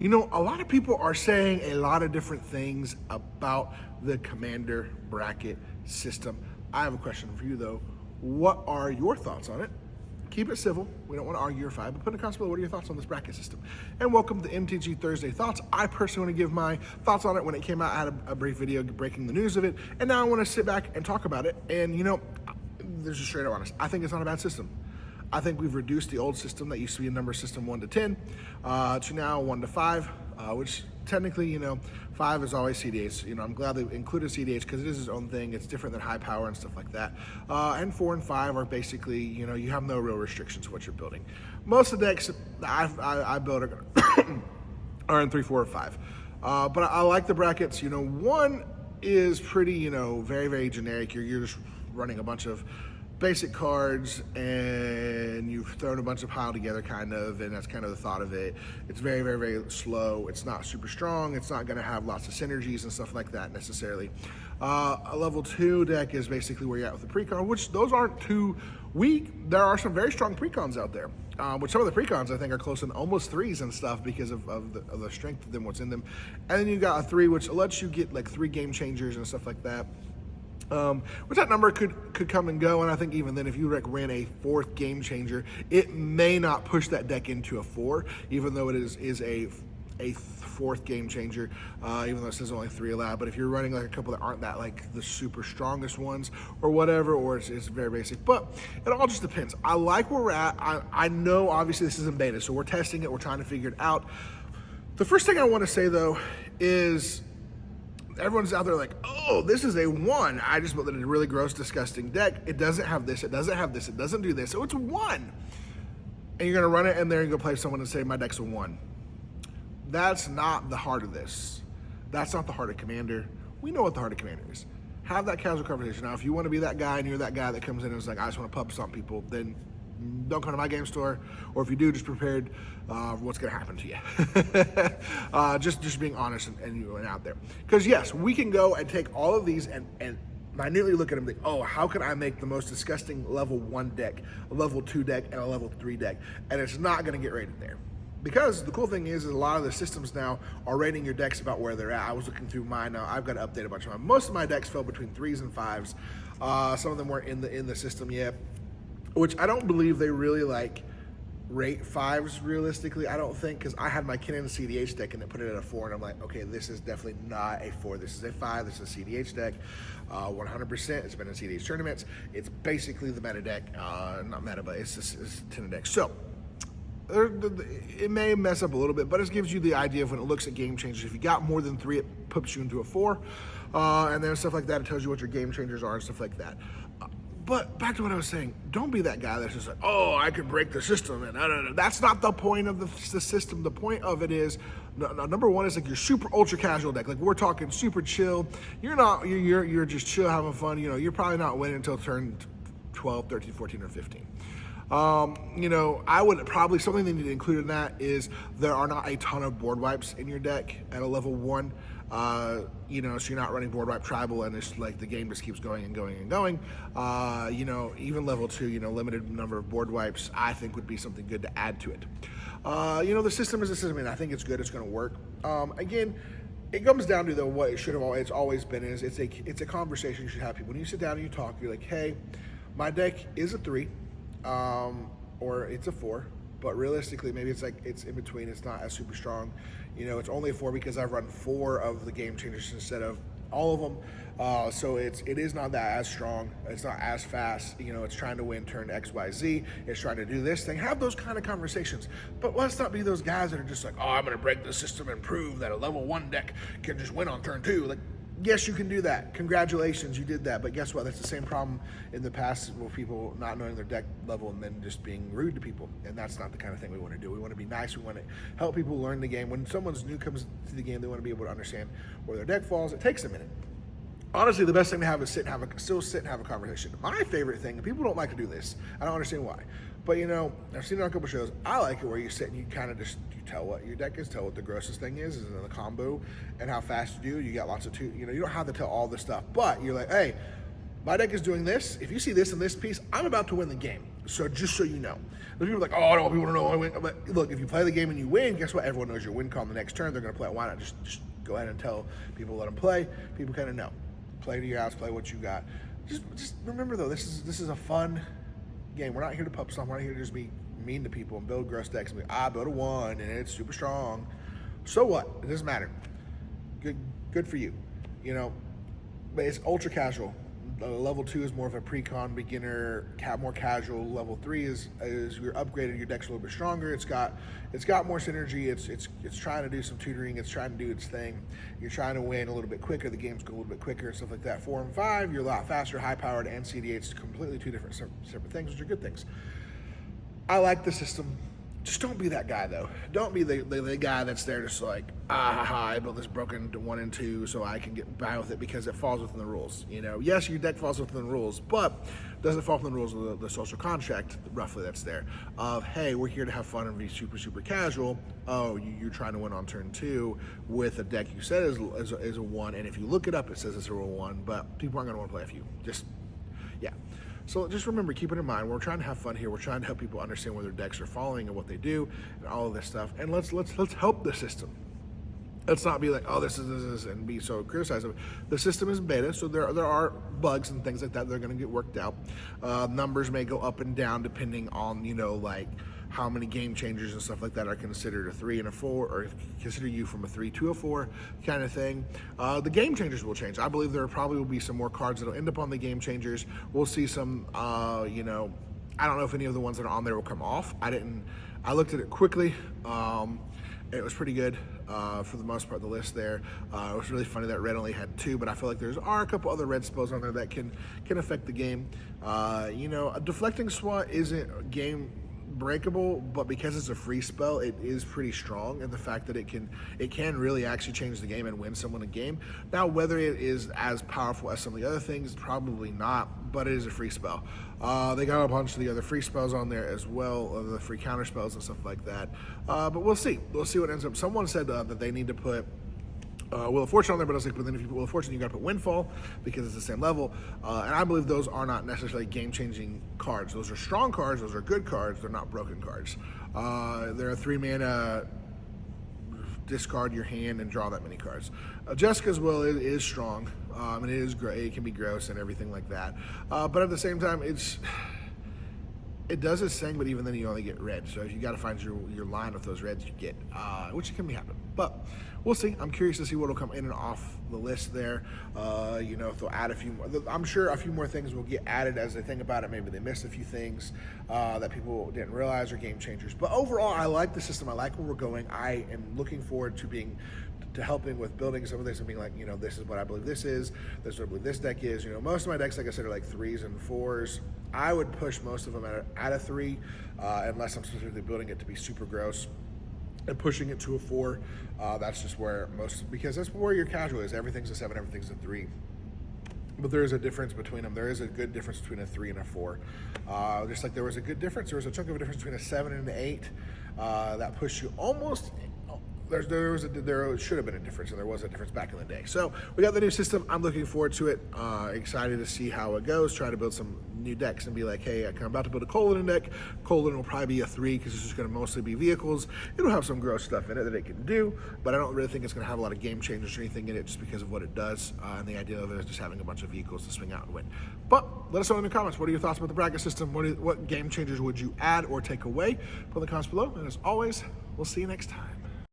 You know, a lot of people are saying a lot of different things about the Commander bracket system. I have a question for you though. What are your thoughts on it? Keep it civil. We don't want to argue or fight, but put in the comments below, what are your thoughts on this bracket system? And welcome to MTG Thursday Thoughts. I personally want to give my thoughts on it. When it came out, I had a brief video breaking the news of it, and now I want to sit back and talk about it. And you know, there's just straight up honest. I think it's not a bad system. I think we've reduced the old system that used to be a number system 1 to 10 to now 1 to 5, which technically, you know, 5 is always CDH. You know, I'm glad they included CDH because it is its own thing. It's different than high power and stuff like that. And 4 and 5 are basically, you know, you have no real restrictions to what you're building. Most of the decks I build are in 3, 4, or 5. But I like the brackets. You know, 1 is pretty, you know, very, very generic. You're just running a bunch of basic cards and you've thrown a bunch of pile together kind of, and that's kind of the thought of it. It's very, very, very slow. It's not super strong. It's not going to have lots of synergies and stuff like that necessarily. A level 2 deck is basically where you're at with the precon, which those aren't too weak. There are some very strong precons out there, which some of the precons I think are close to almost 3s and stuff because of the strength of them, what's in them. And then you got a 3 which lets you get like 3 game changers and stuff like that. Which that number could come and go, and I think even then if you ran a 4th game changer, it may not push that deck into a 4, even though it is a 4th game changer, even though it says only 3 allowed. But if you're running like a couple that aren't that like the super strongest ones or whatever, or it's very basic, but it all just depends. I like where we're at. I know obviously this is in beta, so we're testing it, we're trying to figure it out. The first thing I want to say though is everyone's out there like, oh, this is a 1. I just built a really gross, disgusting deck. It doesn't have this, it doesn't have this, it doesn't do this, so it's a 1. And you're gonna run it and there and go play someone and say, my deck's a 1. That's not the heart of this. That's not the heart of Commander. We know what the heart of Commander is. Have that casual conversation. Now, if you want to be that guy and you're that guy that comes in and is like, I just want to pub stomp people, then don't come to my game store, or if you do, just prepared what's going to happen to you. just being honest and out there. Because yes, we can go and take all of these and minutely look at them and think, oh, how can I make the most disgusting level 1 deck, a level 2 deck, and a level 3 deck? And it's not going to get rated there. Because the cool thing is a lot of the systems now are rating your decks about where they're at. I was looking through mine now. I've got to update a bunch of mine. Most of my decks fell between 3s and 5s. Some of them weren't in the system yet, which I don't believe they really like rate 5s realistically. I don't think, because I had my Kennen CDH deck and it put it at a 4, and I'm like, okay, this is definitely not a 4. This is a 5. This is a CDH deck, 100%. It's been in CDH tournaments. It's basically the meta deck, not meta, but it's a 10 deck. So it may mess up a little bit, but it gives you the idea of when it looks at game changers. If you got more than 3, it puts you into a 4, and then stuff like that. It tells you what your game changers are and stuff like that. But back to what I was saying, don't be that guy that's just like, oh, I can break the system. And that's not the point of the system. The point of it is, number 1 is like your super ultra casual deck. Like we're talking super chill. You're just chill, having fun. You know, you're probably not winning until turn 12, 13, 14, or 15. You know, I would probably, something they need to include in that is there are not a ton of board wipes in your deck at a level 1. You know, so you're not running board wipe tribal and it's like the game just keeps going and going and going. You know, even level 2, you know, limited number of board wipes, I think would be something good to add to it. You know, the system is a system, and I think it's good, it's going to work. Again, it comes down to though what it should have always been is it's a conversation you should have people. When you sit down and you talk, you're like, hey, my deck is a 3, or it's a 4. But realistically, maybe it's in between. It's not as super strong. You know, it's only a 4 because I've run 4 of the game changers instead of all of them. So it is not that as strong. It's not as fast. You know, it's trying to win turn X, Y, Z. It's trying to do this thing. Have those kind of conversations. But let's not be those guys that are just like, oh, I'm going to break the system and prove that a level 1 deck can just win on turn 2. Like, yes, you can do that. Congratulations, you did that. But guess what? That's the same problem in the past with people not knowing their deck level and then just being rude to people. And that's not the kind of thing we want to do. We want to be nice. We want to help people learn the game. When someone's new comes to the game, they want to be able to understand where their deck falls. It takes a minute. Honestly, the best thing to have is sit and have a conversation. My favorite thing, and people don't like to do this, I don't understand why, but you know, I've seen it on a couple shows. I like it where you sit and you kind of just tell what your deck is, tell what the grossest thing is in the combo, and how fast you do. You got lots of you know, you don't have to tell all this stuff, but you're like, hey, My deck is doing this. If you see this and this piece, I'm about to win the game. So just so you know. There's people like, oh, I don't want people to know I win. But look, if you play the game and you win, guess what? Everyone knows your win con the next turn. They're going to play it. Why not just go ahead and tell people, let them play. People kind of know. Play to your house, play what you got. Just remember, though, this is a fun game. We're not here to pub stomp. We're not here to just be mean to people and build gross decks and be, build a 1 and it's super strong. So what? It doesn't matter. Good for you. You know, but it's ultra casual. Level 2 is more of a pre-con beginner, more casual. Level 3 is you're upgraded, your deck's a little bit stronger. It's got more synergy. It's trying to do some tutoring. It's trying to do its thing. You're trying to win a little bit quicker. The games go a little bit quicker and stuff like that. 4 and 5, you're a lot faster, high-powered, and CD8. It's completely two different separate things, which are good things. I like the system. Just don't be that guy, though. Don't be the guy that's there just like, I built this broken 1 and 2 so I can get by with it because it falls within the rules. You know, yes, your deck falls within the rules, but does it fall within the rules of the social contract, roughly, that's there, of, hey, we're here to have fun and be super, super casual. Oh, you're trying to win on turn 2 with a deck you said is a 1, and if you look it up, it says it's a real 1, but people aren't going to want to play a few. Yeah. So just remember, keep it in mind. We're trying to have fun here. We're trying to help people understand where their decks are falling and what they do and all of this stuff. And let's help the system. Let's not be like, oh, this is, and be so criticizing. The system is beta, so there are bugs and things like that. They're going to get worked out. Numbers may go up and down depending on, you know, like how many game changers and stuff like that are considered a 3 and a 4, or consider you from a 3 to a 4 kind of thing. The game changers will change. I believe there probably will be some more cards that'll end up on the game changers. We'll see some, you know, I don't know if any of the ones that are on there will come off. I looked at it quickly. It was pretty good for the most part, the list there. It was really funny that red only had 2, but I feel like are a couple other red spells on there that can affect the game. You know, a deflecting swat isn't game breakable, but because it's a free spell, it is pretty strong, and the fact that it can really actually change the game and win someone a game. Now, whether it is as powerful as some of the other things, probably not, but it is a free spell. They got a bunch of the other free spells on there as well, the free counter spells and stuff like that. But we'll see what ends up. Someone said that they need to put Wheel of Fortune on there, but I was like, but then if you put Wheel of Fortune, you got to put Windfall because it's the same level. And I believe those are not necessarily game-changing cards. Those are strong cards. Those are good cards. They're not broken cards. They're a 3-mana discard your hand and draw that many cards. Jessica's Will is strong, and it is great. It can be gross and everything like that. But at the same time, it does its thing, but even then you only get red. So if you got to find your line with those reds, you get, which can be happening. But we'll see. I'm curious to see what will come in and off the list there. You know, if they'll add a few more. I'm sure a few more things will get added as they think about it. Maybe they missed a few things that people didn't realize are game changers. But overall, I like the system. I like where we're going. I am looking forward to helping with building some of this and being like, you know, this is what I believe this is. This is what I believe this deck is. You know, most of my decks, like I said, are like 3s and 4s. I would push most of them at a 3, unless I'm specifically building it to be super gross and pushing it to a 4. That's just where because that's where your casual is. Everything's a 7, everything's a 3. But there is a difference between them. There is a good difference between a 3 and a 4. Just like there was a chunk of a difference between a 7 and an 8 that pushed you almost. There should have been a difference, and there was a difference back in the day. So we got the new system. I'm looking forward to it. Excited to see how it goes. Try to build some new decks and be like, hey, I'm about to build a Colin deck. Colin will probably be a 3 because it's just going to mostly be vehicles. It'll have some gross stuff in it that it can do, but I don't really think it's going to have a lot of game changers or anything in it just because of what it does. And the idea of it is just having a bunch of vehicles to swing out and win. But let us know in the comments. What are your thoughts about the bracket system? What game changers would you add or take away? Put in the comments below. And as always, we'll see you next time.